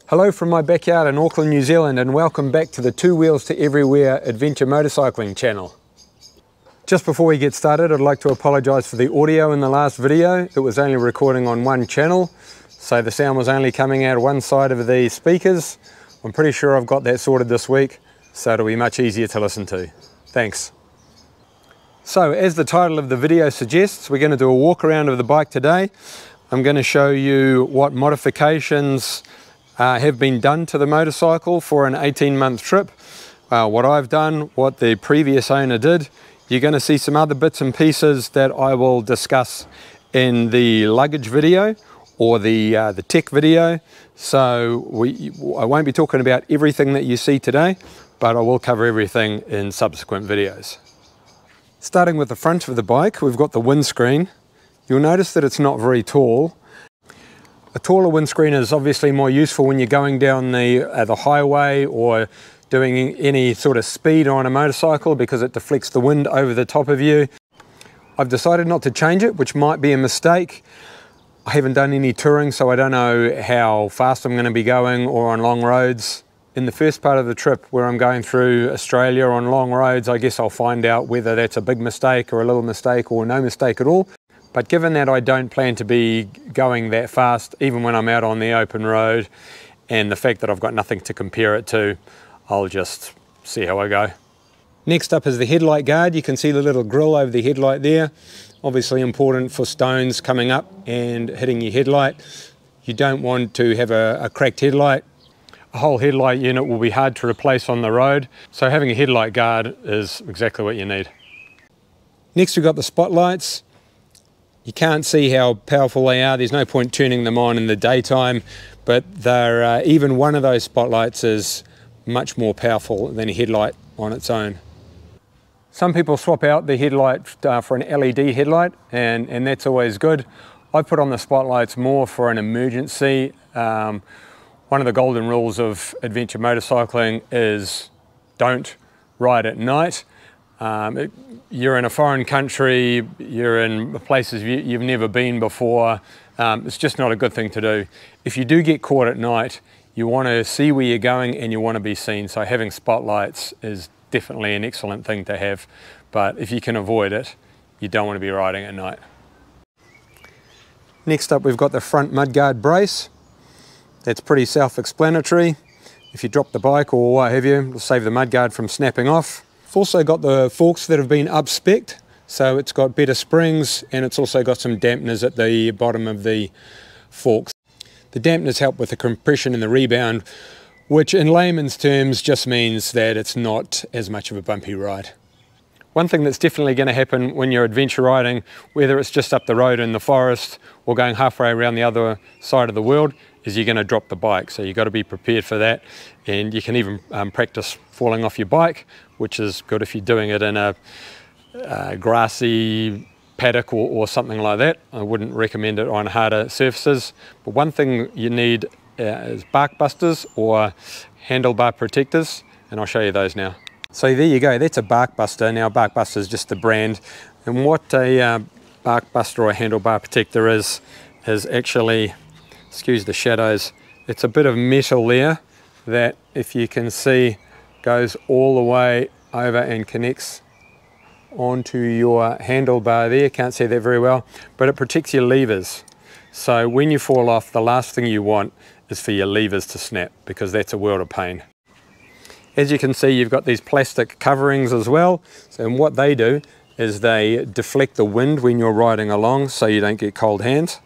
Hello from my backyard in Auckland, New Zealand, and welcome back to the Two Wheels to Everywhere Adventure Motorcycling channel. Just before we get started, I'd like to apologise for the audio in the last video. It was only recording on one channel, so the sound was only coming out of one side of the speakers. I'm pretty sure I've got that sorted this week, so it'll be much easier to listen to. Thanks. So, as the title of the video suggests, we're going to do a walk around of the bike today. I'm going to show you what modifications have been done to the motorcycle for an 18-month trip, what I've done, what the previous owner did. You're going to see some other bits and pieces that I will discuss in the luggage video or the tech video. So I won't be talking about everything that you see today, but I will cover everything in subsequent videos. Starting with the front of the bike, we've got the windscreen. You'll notice that it's not very tall. A taller windscreen is obviously more useful when you're going down the highway or doing any sort of speed on a motorcycle because it deflects the wind over the top of you. I've decided not to change it, which might be a mistake. I haven't done any touring, so I don't know how fast I'm going to be going or on long roads. In the first part of the trip where I'm going through Australia on long roads, I guess I'll find out whether that's a big mistake or a little mistake or no mistake at all. But given that I don't plan to be going that fast, even when I'm out on the open road, and the fact that I've got nothing to compare it to, I'll just see how I go. Next up is the headlight guard. You can see the little grille over the headlight there. Obviously important for stones coming up and hitting your headlight. You don't want to have a cracked headlight. A whole headlight unit will be hard to replace on the road, so having a headlight guard is exactly what you need. Next we've got the spotlights. You can't see how powerful they are. There's no point turning them on in the daytime, but they're, even one of those spotlights is much more powerful than a headlight on its own. Some people swap out the headlight for an LED headlight, and that's always good. I put on the spotlights more for an emergency. One of the golden rules of adventure motorcycling is don't ride at night. You're in a foreign country, you're in places you've never been before. It's just not a good thing to do. If you do get caught at night, you want to see where you're going and you want to be seen. So having spotlights is definitely an excellent thing to have. But if you can avoid it, you don't want to be riding at night. Next up, we've got the front mudguard brace. That's pretty self-explanatory. If you drop the bike or what have you, it'll save the mudguard from snapping off. I've also got the forks that have been up-spec'd, so it's got better springs and it's also got some dampeners at the bottom of the forks. The dampeners help with the compression and the rebound, which in layman's terms just means that it's not as much of a bumpy ride. One thing that's definitely going to happen when you're adventure riding, whether it's just up the road in the forest or going halfway around the other side of the world, is you're going to drop the bike. So you've got to be prepared for that, and you can even practice falling off your bike, which is good if you're doing it in a grassy paddock or something like that. I wouldn't recommend it on harder surfaces. But one thing you need is bark busters or handlebar protectors, and I'll show you those now. So there you go, that's a bark buster. Now bark buster is just the brand, and what a bark buster or a handlebar protector is actually, excuse the shadows, it's a bit of metal there that, if you can see, goes all the way over and connects onto your handlebar there. Can't see that very well, but it protects your levers. So when you fall off, the last thing you want is for your levers to snap, because that's a world of pain. As you can see, you've got these plastic coverings as well. So and what they do is they deflect the wind when you're riding along so you don't get cold hands.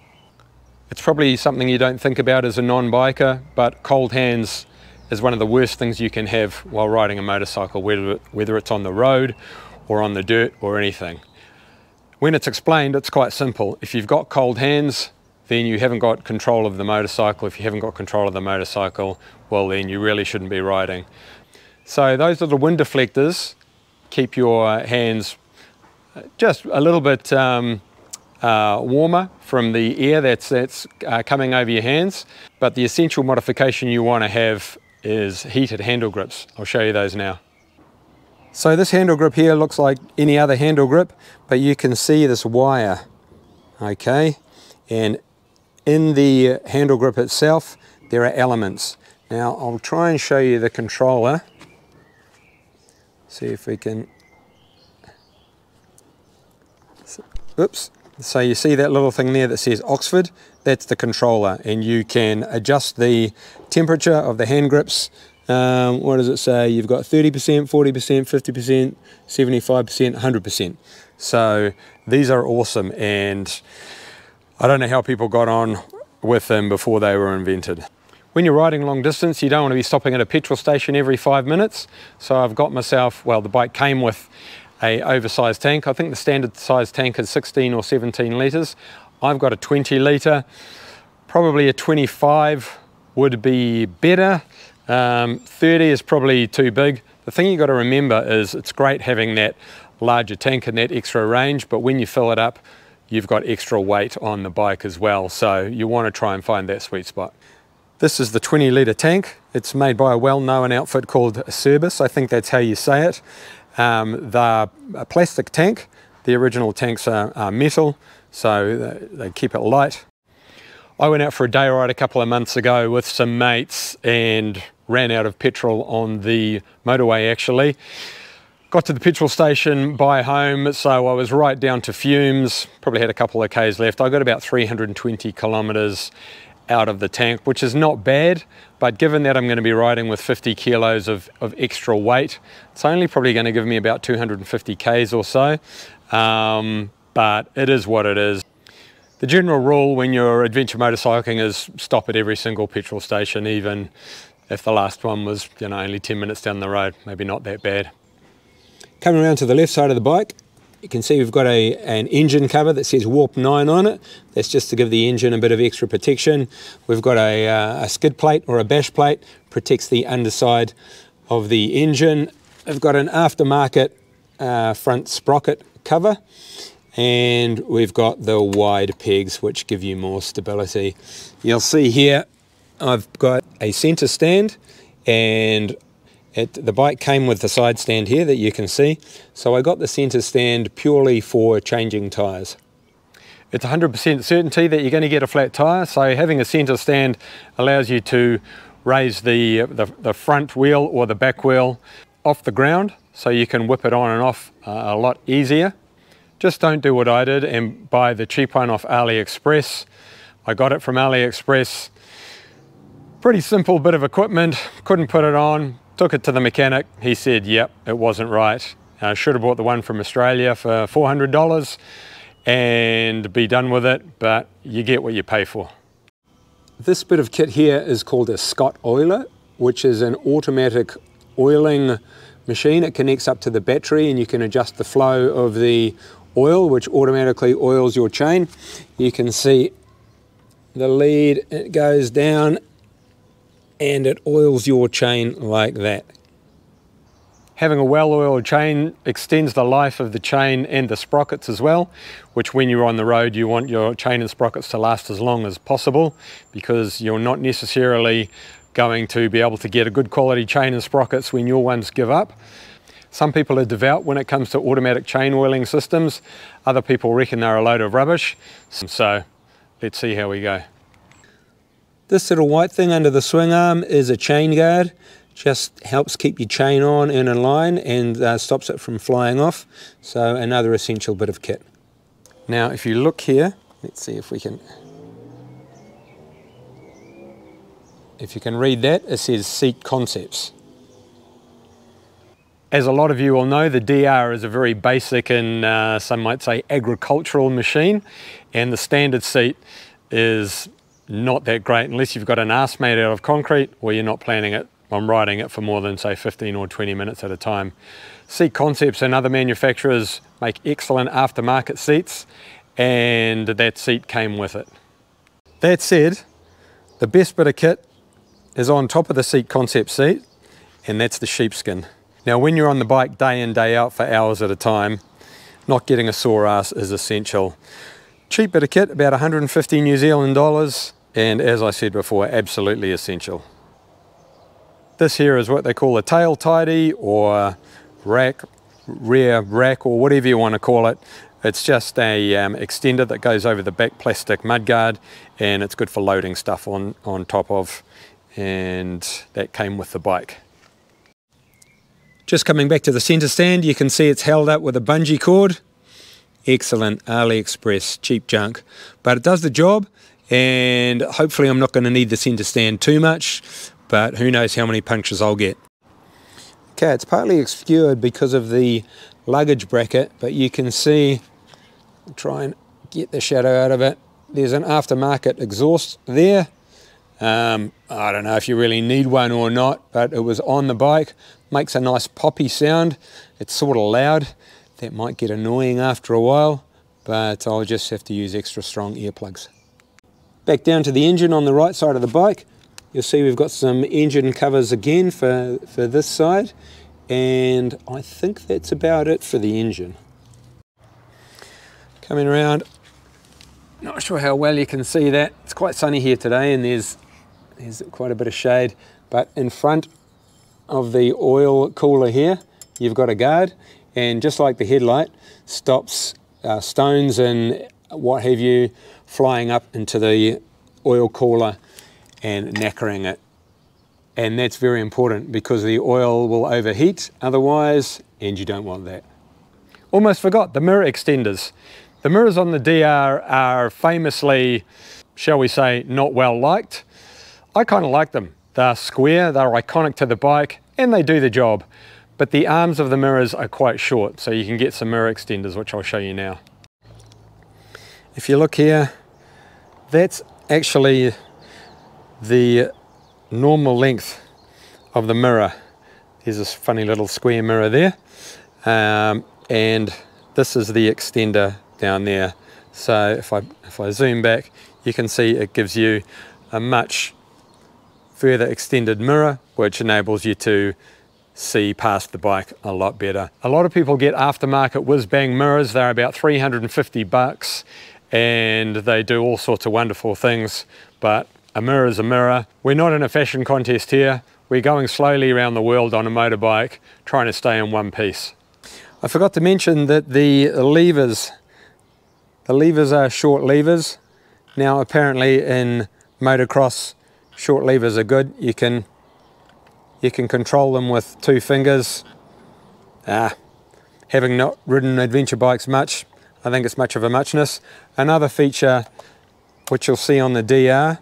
It's probably something you don't think about as a non-biker, but cold hands is one of the worst things you can have while riding a motorcycle, whether it's on the road or on the dirt or anything. When it's explained, it's quite simple. If you've got cold hands, then you haven't got control of the motorcycle. If you haven't got control of the motorcycle, well then you really shouldn't be riding. So those little wind deflectors keep your hands just a little bit warmer from the air that's coming over your hands. But the essential modification you want to have is heated handle grips. I'll show you those now. So this handle grip here looks like any other handle grip, but you can see this wire, okay? And in the handle grip itself, there are elements. Now I'll try and show you the controller. See if we can, oops. So you see that little thing there that says Oxford? That's the controller, and you can adjust the temperature of the hand grips. What does it say? You've got 30%, 40%, 50%, 75%, 100%. So these are awesome, and I don't know how people got on with them before they were invented. When you're riding long distance, you don't want to be stopping at a petrol station every 5 minutes. So I've got myself, well, the bike came with a oversized tank. I think the standard size tank is 16 or 17 litres. I've got a 20 litre. Probably a 25 would be better. 30 is probably too big. The thing you got to remember is it's great having that larger tank and that extra range, but when you fill it up, you've got extra weight on the bike as well. So you want to try and find that sweet spot. This is the 20 litre tank. It's made by a well-known outfit called Cerbis. I think that's how you say it. They're a plastic tank. The original tanks are metal, so they keep it light. I went out for a day ride a couple of months ago with some mates and ran out of petrol on the motorway actually. Got to the petrol station by home, so I was right down to fumes, probably had a couple of Ks left. I got about 320 kilometres out of the tank, which is not bad, but given that I'm going to be riding with 50 kilos of extra weight, it's only probably going to give me about 250 Ks or so, but it is what it is. The general rule when you're adventure motorcycling is stop at every single petrol station, even if the last one was, you know, only 10 minutes down the road, maybe not that bad. Coming around to the left side of the bike, you can see we've got an engine cover that says Warp 9 on it. That's just to give the engine a bit of extra protection. We've got a skid plate or a bash plate, protects the underside of the engine. We've got an aftermarket front sprocket cover, and we've got the wide pegs which give you more stability. You'll see here I've got a center stand, and the bike came with the side stand here that you can see, so I got the center stand purely for changing tyres. It's 100% certainty that you're going to get a flat tyre, so having a center stand allows you to raise the front wheel or the back wheel off the ground, so you can whip it on and off a lot easier. Just don't do what I did and buy the cheap one off AliExpress. I got it from AliExpress. Pretty simple bit of equipment, couldn't put it on. Took it to the mechanic, he said yep, it wasn't right. I should have bought the one from Australia for $400 and be done with it, but you get what you pay for. This bit of kit here is called a Scott oiler, which is an automatic oiling machine. It connects up to the battery and you can adjust the flow of the oil, which automatically oils your chain. You can see the lead, it goes down and it oils your chain like that. Having a well-oiled chain extends the life of the chain and the sprockets as well, which when you're on the road you want your chain and sprockets to last as long as possible, because you're not necessarily going to be able to get a good quality chain and sprockets when your ones give up. Some people are devout when it comes to automatic chain oiling systems. Other people reckon they're a load of rubbish. So let's see how we go. This little white thing under the swing arm is a chain guard. Just helps keep your chain on and in line and stops it from flying off. So another essential bit of kit. Now if you look here, let's see if we can, if you can read that, it says Seat Concepts. As a lot of you will know, the DR is a very basic and some might say agricultural machine, and the standard seat is not that great unless you've got an arse made out of concrete or you're not planning it on riding it for more than say 15 or 20 minutes at a time. Seat Concepts and other manufacturers make excellent aftermarket seats, and that seat came with it. That said, the best bit of kit is on top of the Seat Concept seat, and that's the sheepskin. Now when you're on the bike day in day out for hours at a time, not getting a sore ass is essential. Cheap bit of kit, about 150 New Zealand dollars, and as I said before, absolutely essential. This here is what they call a tail tidy or rear rack or whatever you want to call it. It's just a extender that goes over the back plastic mudguard, and it's good for loading stuff on top of. and that came with the bike. Just coming back to the centre stand, you can see it's held up with a bungee cord. Excellent AliExpress cheap junk, but it does the job, and hopefully I'm not going to need the centre stand too much, but who knows how many punctures I'll get. Okay, it's partly obscured because of the luggage bracket, but you can see, I'll try and get the shadow out of it, there's an aftermarket exhaust there. I don't know if you really need one or not, but it was on the bike. Makes a nice poppy sound. It's sort of loud. That might get annoying after a while, but I'll just have to use extra strong earplugs. Back down to the engine on the right side of the bike. You'll see we've got some engine covers again for this side, and I think that's about it for the engine. Coming around, not sure how well you can see that. It's quite sunny here today, and there's quite a bit of shade, but in front of the oil cooler here, you've got a guard, and just like the headlight, stops stones and what have you flying up into the oil cooler and knackering it. And that's very important because the oil will overheat otherwise, and you don't want that. Almost forgot, the mirror extenders. The mirrors on the DR are famously, shall we say, not well liked. I kind of like them. They're square, they're iconic to the bike, and they do the job. But the arms of the mirrors are quite short, so you can get some mirror extenders, which I'll show you now. If you look here, that's actually the normal length of the mirror. There's this funny little square mirror there, and this is the extender down there. So if I zoom back, you can see it gives you a much further extended mirror, which enables you to see past the bike a lot better. A lot of people get aftermarket whiz-bang mirrors. They're about 350 bucks, and they do all sorts of wonderful things, but a mirror is a mirror. We're not in a fashion contest here. We're going slowly around the world on a motorbike, trying to stay in one piece. I forgot to mention that the levers are short levers. Now apparently in motocross, short levers are good. You can control them with 2 fingers. Having not ridden adventure bikes much, I think it's much of a muchness. Another feature which you'll see on the DR,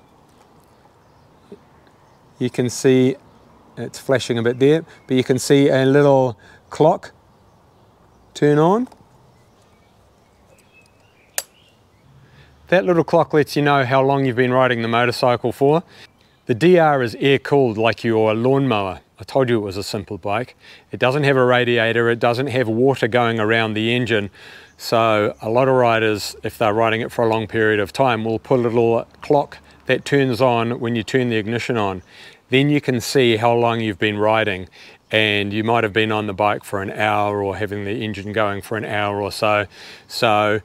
you can see, it's flashing a bit there, but you can see a little clock turn on. That little clock lets you know how long you've been riding the motorcycle for. The DR is air-cooled like your lawnmower. I told you it was a simple bike. It doesn't have a radiator, it doesn't have water going around the engine. So a lot of riders, if they're riding it for a long period of time, will put a little clock that turns on when you turn the ignition on. Then you can see how long you've been riding, and you might have been on the bike for an hour or having the engine going for an hour or so. So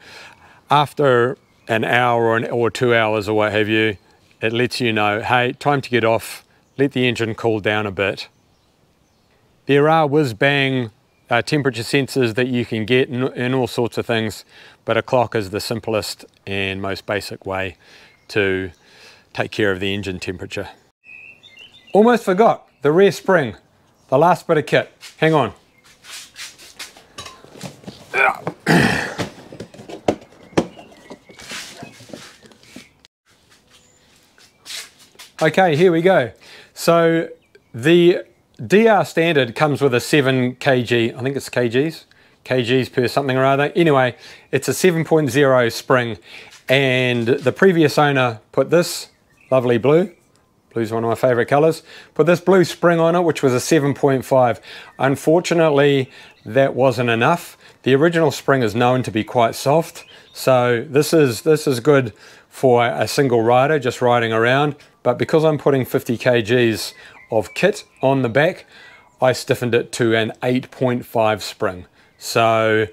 after an hour or 2 hours or what have you, it lets you know, hey, time to get off, let the engine cool down a bit. There are whiz-bang temperature sensors that you can get in all sorts of things, but a clock is the simplest and most basic way to take care of the engine temperature. Almost forgot, the rear spring, the last bit of kit. Hang on. Okay, here we go. So the DR standard comes with a 7 kg, I think it's kgs per something or other. Anyway, it's a 7.0 spring, and the previous owner put this lovely blue. Blue's one of my favorite colors. Put this blue spring on it, which was a 7.5. Unfortunately, that wasn't enough. The original spring is known to be quite soft, so this is good for a single rider just riding around. But because I'm putting 50 kgs of kit on the back, I stiffened it to an 8.5 spring. So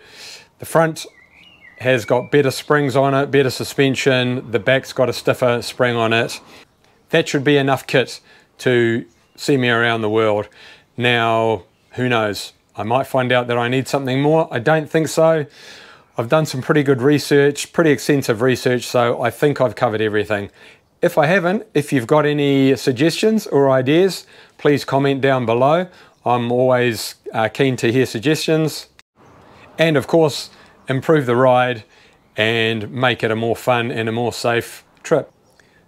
the front has got better springs on it, better suspension, the back's got a stiffer spring on it. That should be enough kit to see me around the world. Now, who knows? I might find out that I need something more. I don't think so. I've done some pretty good research, pretty extensive research, so I think I've covered everything. If I haven't, if you've got any suggestions or ideas, please comment down below. I'm always keen to hear suggestions. And of course, improve the ride and make it a more fun and a more safe trip.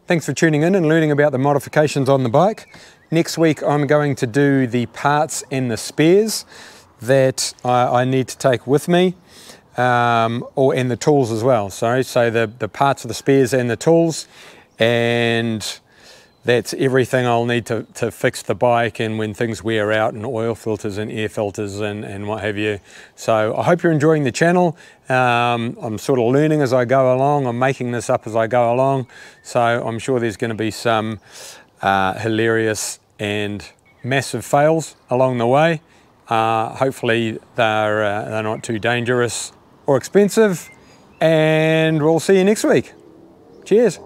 Thanks for tuning in and learning about the modifications on the bike. Next week I'm going to do the parts and the spares that I need to take with me, and the tools as well. So the parts of the spares and the tools, and that's everything I'll need to fix the bike and when things wear out, and oil filters and air filters and what have you. So I hope you're enjoying the channel. I'm sort of learning as I go along. I'm making this up as I go along. So I'm sure there's going to be some hilarious and massive fails along the way. Hopefully they're not too dangerous or expensive. And we'll see you next week. Cheers.